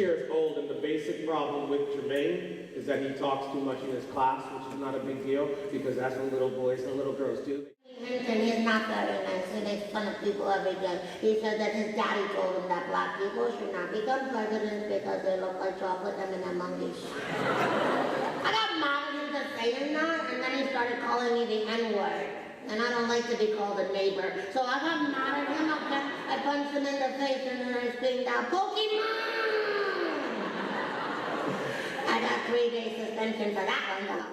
years old, and the basic problem with Jermaine is that he talks too much in his class, which is not a big deal, because that's what little boys and little girls do. And he's not very nice. He makes fun of people every day. He said that his daddy told him that black people should not become presidents because they look like chocolate M&M monkeys. I got mad at him for saying that, and then he started calling me the N-word. And I don't like to be called a neighbor. So I got mad at him. I punched him in the face, and then I screamed out, Pokemon! I got 3 days suspension for that one, though.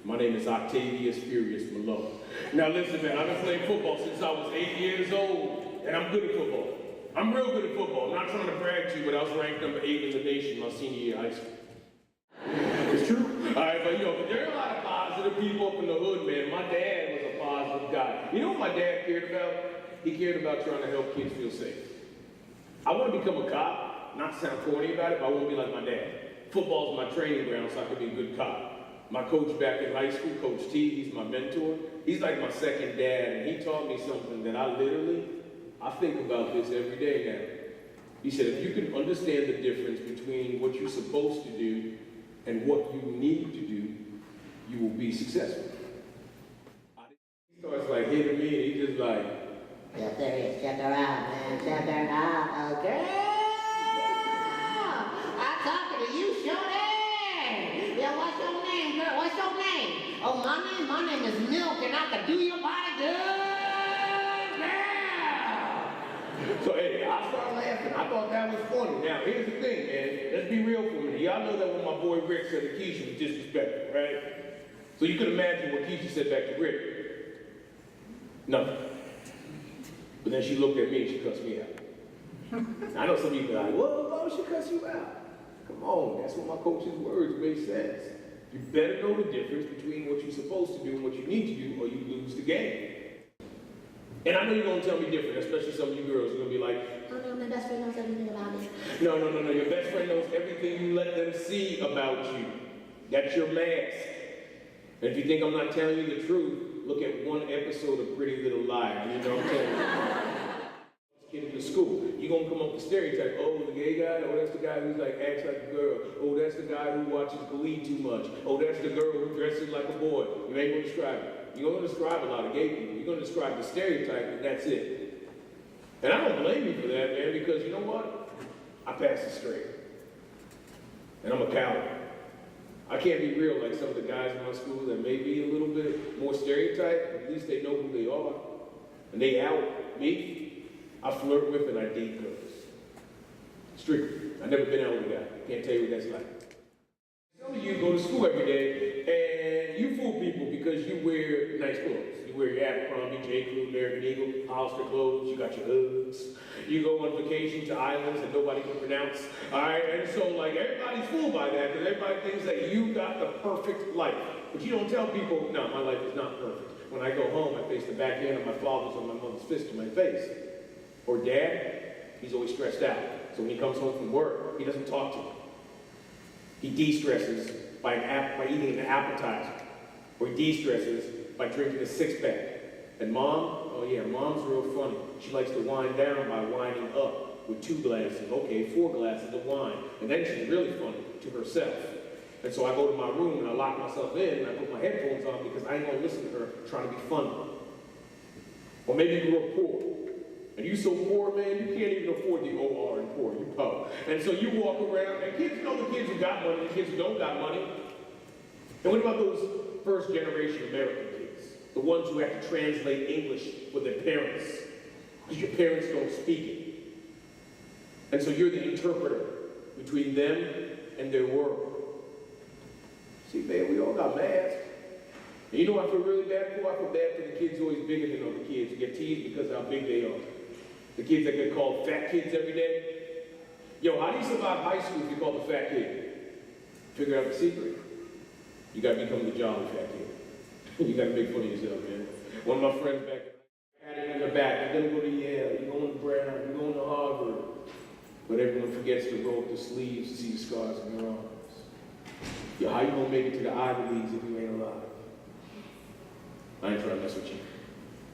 My name is Octavius Furious Malone. Now listen, man, I've been playing football since I was 8 years old, and I'm good at football. I'm real good at football. I'm not trying to brag to you, but I was ranked number 8 in the nation my senior year of high school. It's true. All right, but but there are a lot of positive people up in the hood, man. My dad was a positive guy. You know what my dad cared about? He cared about trying to help kids feel safe. I want to become a cop, not to sound corny about it, but I want to be like my dad. Football's my training ground, so I could be a good cop. My coach back in high school, Coach T, he's my mentor. He's like my second dad, and he taught me something that I think about this every day now. He said, if you can understand the difference between what you're supposed to do and what you need to do, you will be successful. He starts like hitting me, and he's just like, Yes, there is. Check her out, man. Check her out. Oh, girl! I'm talking to you, shorty! Yeah, what's your name, girl? What's your name? Oh, my name is Milk, and I can do your body good, girl! So, hey, I started laughing. I thought that was funny. Now, here's the thing, man. Let's be real for a minute. Y'all know that when my boy Rick said to Keisha was disrespectful, right? So you can imagine what Keisha said back to Rick. Nothing. But then she looked at me and she cussed me out. I know some people are like, well, why would she cuss you out? Come on, that's what my coach's words make sense. You better know the difference between what you're supposed to do and what you need to do, or you lose the game. And I know you're going to tell me different, especially some of you girls are going to be like, oh no, my best friend knows everything about me. No. Your best friend knows everything you let them see about you. That's your mask. And if you think I'm not telling you the truth, look at one episode of Pretty Little Liars. You know what I'm telling you? Kid in the school, you're going to come up with stereotype. Oh, the gay guy? Oh, that's the guy who's like acts like a girl. Oh, that's the guy who watches Glee too much. Oh, that's the girl who dresses like a boy. You ain't going to describe it. You're going to describe a lot of gay people. You're going to describe the stereotype, and that's it. And I don't blame you for that, man, because you know what? I passed it straight. And I'm a coward. I can't be real like some of the guys in my school that may be a little bit more stereotyped, but at least they know who they are. And they out me. I flirt with and I date girls. Strictly. I've never been out with a guy. Can't tell you what that's like. Some of you go to school every day and you fool people because you wear nice clothes. You wear your Abercrombie, J. Crew, American Eagle, Hollister clothes, you got your hoods. You go on vacation to islands that nobody can pronounce. Alright, and so like everybody's fooled by that because everybody thinks that you got the perfect life. But you don't tell people, no, my life is not perfect. When I go home, I face the backhand of my father's or my mother's fist to my face. Or dad, he's always stressed out. So when he comes home from work, he doesn't talk to me. He de-stresses by eating an appetizer. Or he de-stresses by drinking a six-pack. And mom, oh yeah, mom's real funny. She likes to wind down by winding up with 2 glasses, okay, 4 glasses of wine. And then she's really funny to herself. And so I go to my room and I lock myself in and I put my headphones on because I ain't gonna listen to her trying to be funny. Or maybe you grew up poor. And you so poor, man, you can't even afford the OR in poor, you poor. And so you walk around, and kids know the kids who got money, the kids who don't got money. And what about those first generation American kids? The ones who have to translate English for their parents, because your parents don't speak it. And so you're the interpreter between them and their world. See, man, we all got masks. And you know what I feel really bad for? I feel bad for the kids who are always bigger than other kids, who get teased because of how big they are. The kids that get called fat kids every day. Yo, how do you survive high school if you're called a fat kid? Figure out the secret. You gotta become the jolly fat kid. You gotta make fun of yourself, man. One of my friends back had it in the back. You're gonna go to Yale, you're going to Brown, you're going to Harvard. But everyone forgets to roll up the sleeves to see the scars on your arms. Yo, how you gonna make it to the Ivy Leagues if you ain't alive? I ain't trying to mess with you.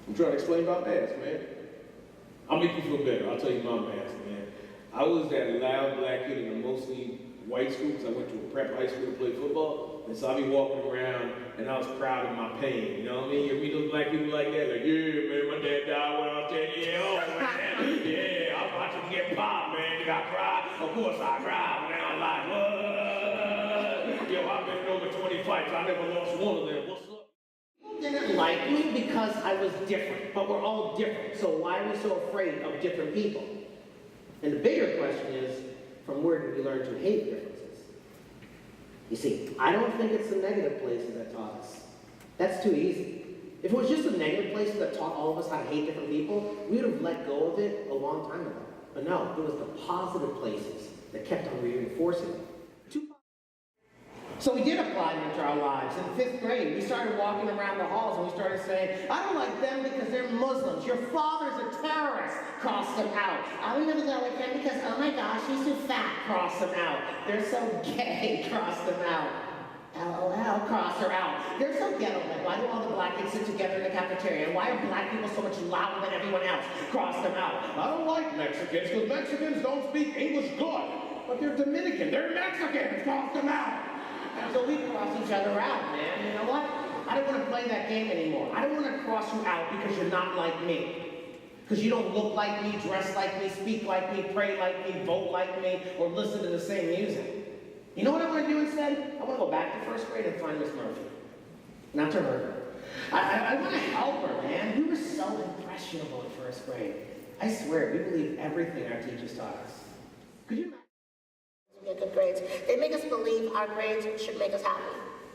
I'm trying to explain about masks, man. I'll make you feel better. I'll tell you my mask, man. I was that loud black kid in a mostly white school because I went to a prep high school to play football. And so I'd be walking around and I was proud of my pain. You know what I mean? You meet those black people like that, like, yeah, man, my dad died when I was 10 years old, man. Yeah, I was watching him get popped, man. Did I cry? Of course I cried, man. I was like, what? Yo, I've been in over 20 fights. I never lost one of them. What's up? People didn't like me because I was different, but we're all different. So why are we so afraid of different people? And the bigger question is, from where did we learn to hate differences? You see, I don't think it's the negative places that taught us. That's too easy. If it was just the negative places that taught all of us how to hate different people, we would have let go of it a long time ago. But no, it was the positive places that kept on reinforcing it. So we did apply it into our lives. In 5th grade, we started walking around the halls and we started saying, I don't like them because they're Muslims. Your father's a terrorist. Cross them out. I would never go with them because, oh my gosh, he's too fat. Cross them out. They're so gay. Cross them out. LOL, cross her out. They're so ghetto. Like, why do all the black kids sit together in the cafeteria? And why are black people so much louder than everyone else? Cross them out. I don't like Mexicans because Mexicans don't speak English good. But they're Dominican. They're Mexicans. Cross them out. And so we cross each other out, man. You know what? I don't want to play that game anymore. I don't want to cross you out because you're not like me. Because you don't look like me, dress like me, speak like me, pray like me, vote like me, or listen to the same music. You know what I want to do instead? I want to go back to 1st grade and find Miss Murphy. Not to hurt her. I want to help her, man. We were so impressionable in 1st grade. I swear, we believed everything our teachers taught us. Could you imagine? We get good grades. They make us believe our grades should make us happy,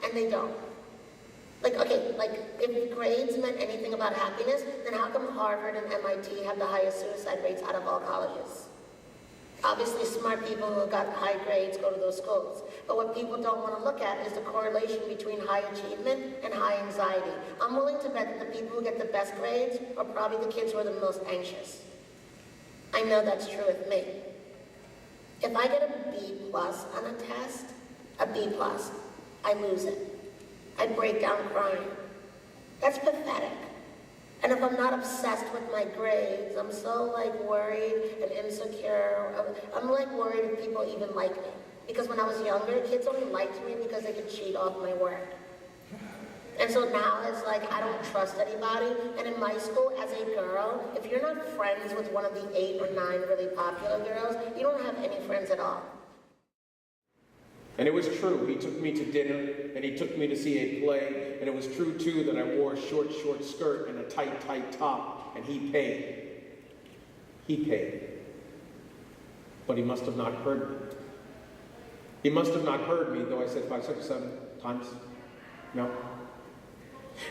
and they don't. Like, okay, like, if grades meant anything about happiness, then how come Harvard and MIT have the highest suicide rates out of all colleges? Obviously, smart people who got high grades go to those schools. But what people don't want to look at is the correlation between high achievement and high anxiety. I'm willing to bet that the people who get the best grades are probably the kids who are the most anxious. I know that's true with me. If I get a B+ on a test, a B+, I lose it. I break down crying. That's pathetic. And if I'm not obsessed with my grades, I'm so worried and insecure. I'm worried if people even like me. Because when I was younger, kids only liked me because they could cheat off my work. And so now it's I don't trust anybody. And in my school, as a girl, if you're not friends with one of the 8 or 9 really popular girls, you don't have any friends at all. And it was true. He took me to dinner, and he took me to see a play, and it was true, too, that I wore a short skirt and a tight top, and he paid. He paid. But he must have not heard me. He must have not heard me, though I said 5, 6, 7 times. No.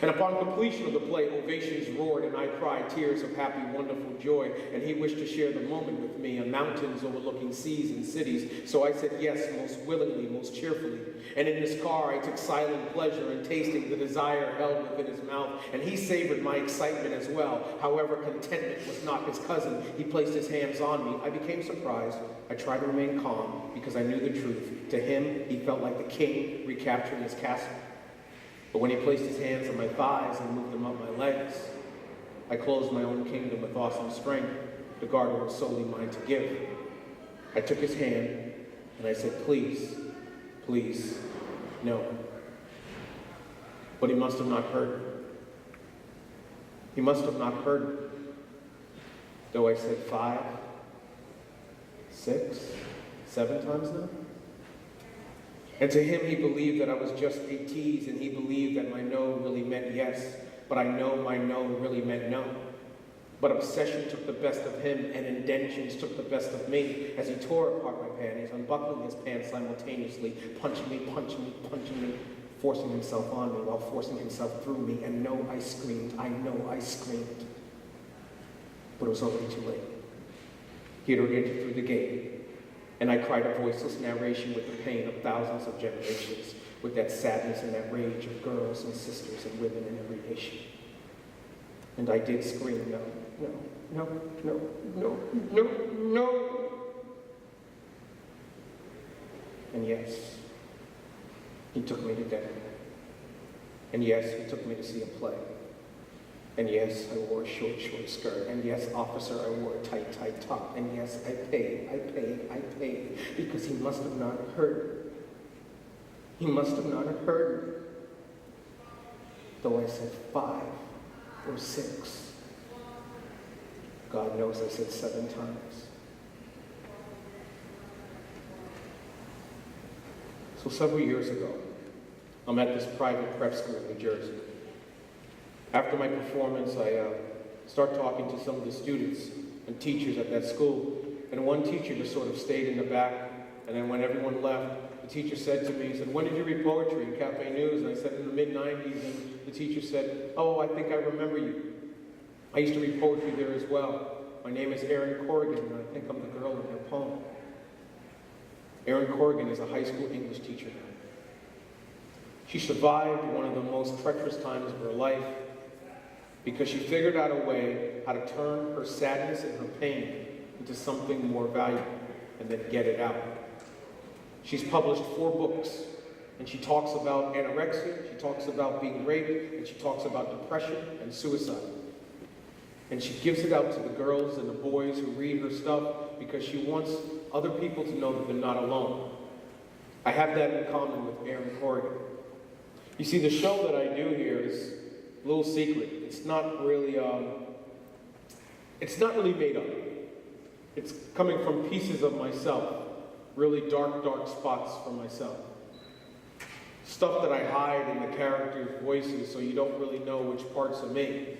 And upon completion of the play, ovations roared, and I cried tears of happy, wonderful joy, and he wished to share the moment with me on mountains overlooking seas and cities. So I said yes, most willingly, most cheerfully. And in his car, I took silent pleasure in tasting the desire held within his mouth, and he savored my excitement as well. However, contentment was not his cousin. He placed his hands on me. I became surprised. I tried to remain calm because I knew the truth. To him, he felt like the king recapturing his castle. But when he placed his hands on my thighs and moved them up my legs, I closed my own kingdom with awesome strength. The garden was solely mine to give. I took his hand and I said, please, please, no. But he must have not heard me. He must have not heard me. Though I said 5, 6, 7 times now. And to him, he believed that I was just a tease, and he believed that my no really meant yes, but I know my no really meant no. But obsession took the best of him, and indentions took the best of me, as he tore apart my panties, unbuckling his pants simultaneously, punching me, forcing himself on me while forcing himself through me, and no, I screamed. I know I screamed. But it was already too late. He had already entered through the gate. And I cried a voiceless narration with the pain of thousands of generations, with that sadness and that rage of girls and sisters and women in every nation. And I did scream, no, no, no, no, no, no, no. And yes, he took me to dinner. And yes, he took me to see a play. And yes, I wore a short skirt. And yes, officer, I wore a tight top. And yes, I paid. Because he must have not heard me. He must have not heard me. Though I said 5 or 6. God knows I said 7 times. So several years ago, I'm at this private prep school in New Jersey. After my performance, I start talking to some of the students and teachers at that school. And one teacher just sort of stayed in the back. And then when everyone left, the teacher said to me, he said, "When did you read poetry in Cafe News?" And I said, "In the mid-90s. And the teacher said, "Oh, I think I remember you. I used to read poetry there as well. My name is Erin Corrigan, and I think I'm the girl in her poem." Erin Corrigan is a high school English teacher now. She survived one of the most treacherous times of her life because she figured out a way how to turn her sadness and her pain into something more valuable and then get it out. She's published 4 books, and she talks about anorexia, she talks about being raped, and she talks about depression and suicide. And she gives it out to the girls and the boys who read her stuff because she wants other people to know that they're not alone. I have that in common with Erin Corrigan. You see, the show that I do here is a little secret. It's not really made up. It's coming from pieces of myself, really dark spots from myself. Stuff that I hide in the characters' voices so you don't really know which parts are me.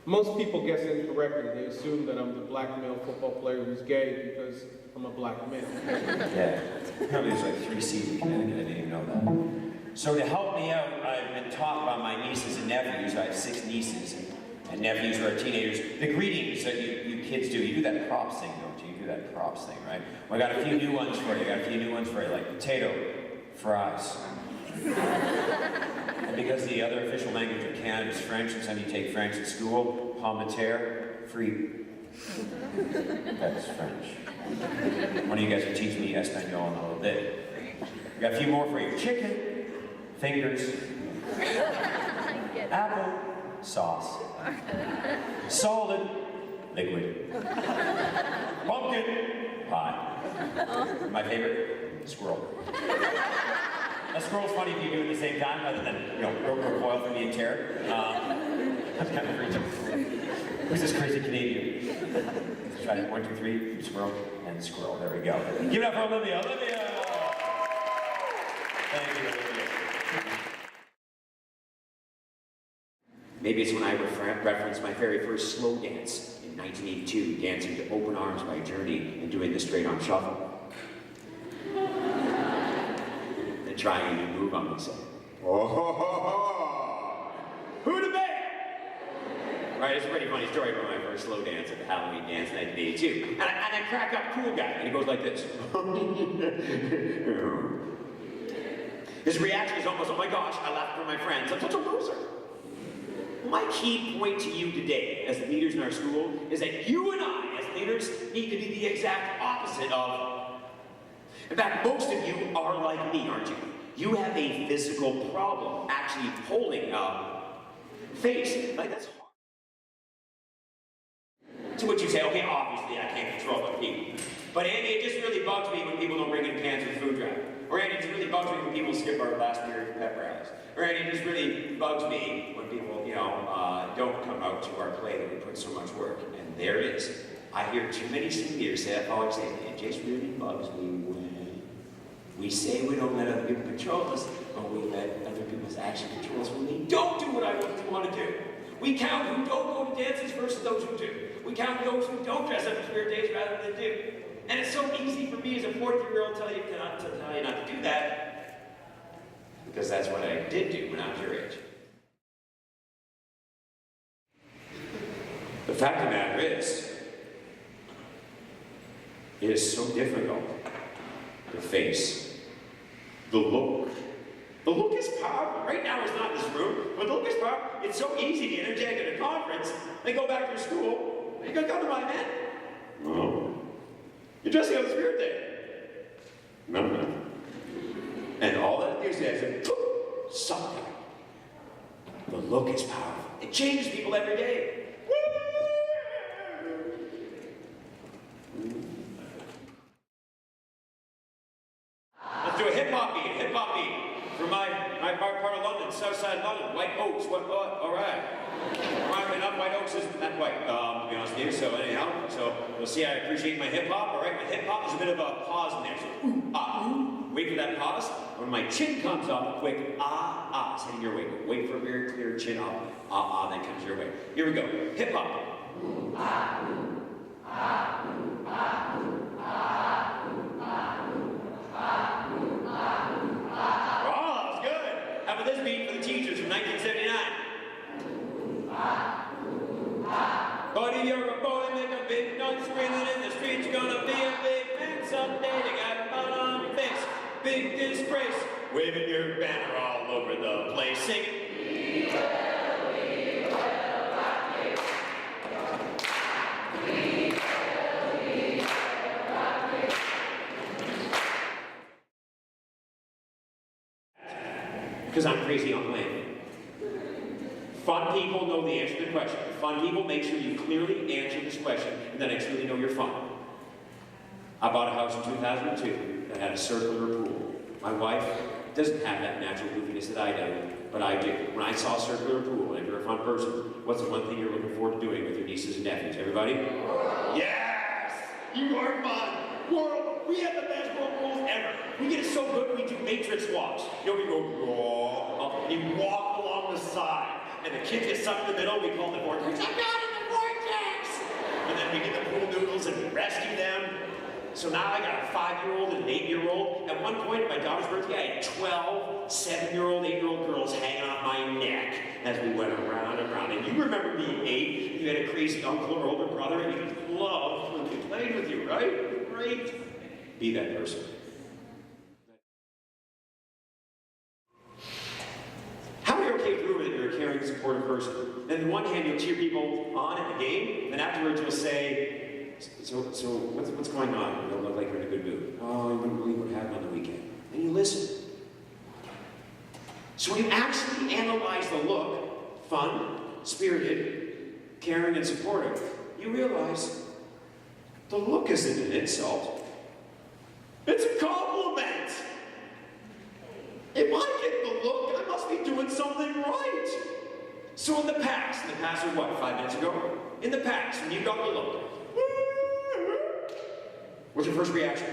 Most people guess incorrectly. They assume that I'm the black male football player who's gay because I'm a black man. Yeah, apparently there's like 3 C's in Connecticut, I didn't even know that. So to help me out, I've been taught by my nieces and nephews. I have 6 nieces and nephews who are teenagers. The greetings that you kids do, you do that props thing, don't you? You do that props thing, right? Well, I got a few new ones for you. Like potato, fries. And because the other official language of Canada is French, and some of you take French at school, pomme de terre, free. That's French. One of you guys will teach me Espanol in a little bit. I got a few more for you. Chicken, fingers, apple, sauce, solid, liquid, pumpkin, pie. My favorite, squirrel. A squirrel's funny if you do it at the same time, rather than, recoil from the interior. That's kind of crazy. Who's this crazy Canadian? Let's try it. 1, 2, 3, squirrel, and squirrel. There we go. Give it up for Olivia. Olivia! Thank you, Olivia. Maybe it's when I reference my very first slow dance in 1982, dancing to Open Arms by Journey and doing the straight arm shuffle. Trying a new move on myself. Oh, ho, ho, ho. Who the bet? Right, it's a pretty funny story about my first slow dance at the Halloween dance in 1982. And I crack up cool guy, and he goes like this. His reaction is almost, "Oh my gosh, I laughed for my friends. I'm such a loser." My key point to you today, as leaders in our school, is that you and I, as leaders, need to be the exact opposite of. In fact, most of you are like me, aren't you? You have a physical problem actually holding a face. Like, that's hard. To which you say, okay, obviously I can't control other people. But Andy, it just really bugs me when people don't bring in cans of food drive. Or Andy, it just really bugs me when people skip our last year's pep rallies. Or Andy, it just really bugs me when people, don't come out to our play that we put so much work. And there it is. I hear too many seniors say, it just really bugs me when we say we don't let other people control us, but we let other people's action control us when they don't do what I want to do. We count who don't go to dances versus those who do. We count those who don't dress up for spirit days rather than do. And it's so easy for me as a 14-year-old to tell you not to do that, because that's what I did do when I was your age. The fact of the matter is, it is so difficult to face the look. The look is powerful. Right now it's not in this room, but the look is powerful. It's so easy to interject at a conference. They go back to school. Are you going to come to my event? No. You're dressing up for Spirit Day. No. And all that enthusiasm, sucked out. The look is powerful. It changes people every day. Let's do a hip-hop beat from my part of London, south side London, White Oaks. All right. Not White Oaks isn't that white, to be honest with you. So anyhow, you'll see I appreciate my hip-hop. All right, my hip-hop is a bit of a pause in there. So ooh, ah, ooh. Wait for that pause. When my chin comes up, quick ah, ah, it's heading your way. Wait for a very clear chin up, ah, ah, then comes your way. Here we go, hip-hop. Ooh, ah, ooh, ah, ooh, ah, ooh, ah, ooh, ah, ooh, ah, ooh, ah, ooh, ah. Oh, that was good. How about this beat for the teachers from 1979? Buddy, you're a boy, make a big noise, screaming in the streets, gonna be a big man someday. They got a mud on your face, big disgrace, waving your banner all over the place, singing. We will rock you. We will rock you. Because I'm crazy on land. Fun people know the answer to the question. Fun people make sure you clearly answer this question and then actually know you're fun. I bought a house in 2002 that had a circular pool. My wife doesn't have that natural goofiness that I do, but I do. When I saw a circular pool, and if you're a fun person, what's the one thing you're looking forward to doing with your nieces and nephews? Everybody? Yes! You are fun! World, we have the best whirlpools ever. We get it so good, we do matrix walks. You know, we go, whoa, you walk along the side. And the kids get sucked in the middle, we call it the vortex. I'm not in the vortex! And then we get the pool noodles and we rescue them. So now I got a 5-year-old and an 8-year-old. At one point, at my daughter's birthday, I had 12 7-year-old, 8-year-old girls hanging off my neck as we went around and around. And you remember being 8, you had a crazy uncle or older brother, and you loved when they played with you, right? Great. Be that person. Caring, supportive person. And on the one hand, you'll cheer people on in the game, and afterwards you'll say, so what's going on? You don't look like you're in a good mood. Oh, you wouldn't believe what happened on the weekend. And you listen. So when you actually analyze the look, fun, spirited, caring, and supportive, you realize the look isn't an insult. It's a compliment. If I get the look, I must be doing something right. So in the past was what, 5 minutes ago? In the past, when you got the look, what's your first reaction?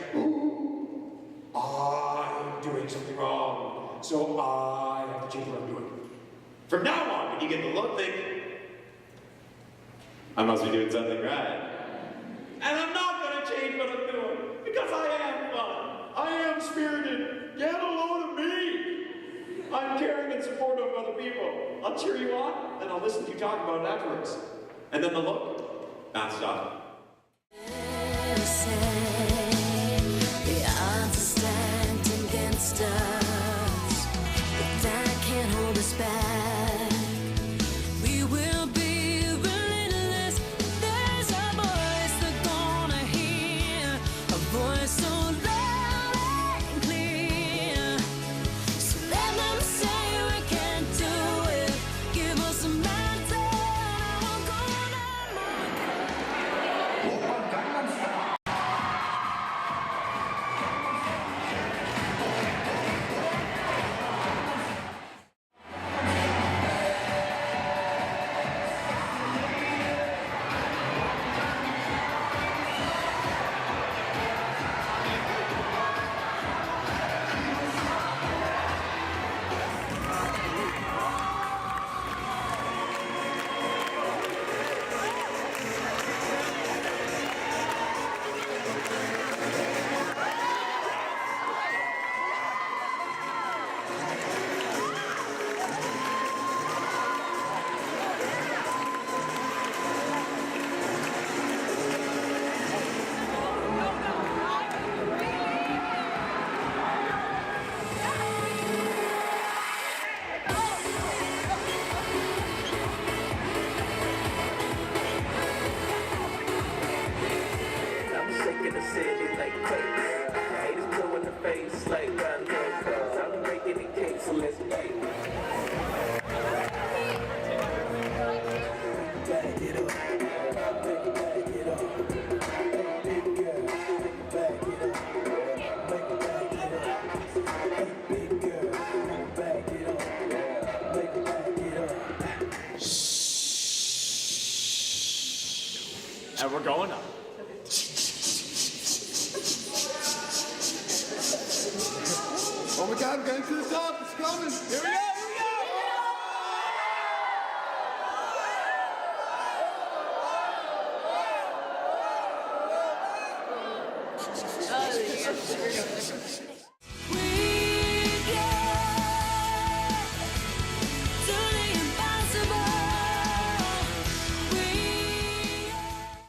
I'm doing something wrong, so I have to change what I'm doing. From now on, when you get the look, think, I must be doing something right. And I'm not going to change what I'm doing, because I am fun. I am spirited. Get a load of me. I'm caring and supportive of other people. I'll cheer you on, and I'll listen to you talk about it afterwards. And then the look, bounce it off. The odds are stacked against us, but that can't hold us back. We will be relentless. There's a voice they're gonna hear, a voice so loud and clear. So let them say we can't do it. Give us a mentor, I'm gonna We're going up. Oh my God, I'm getting to the top. It's coming. Here we go. Oh, yeah.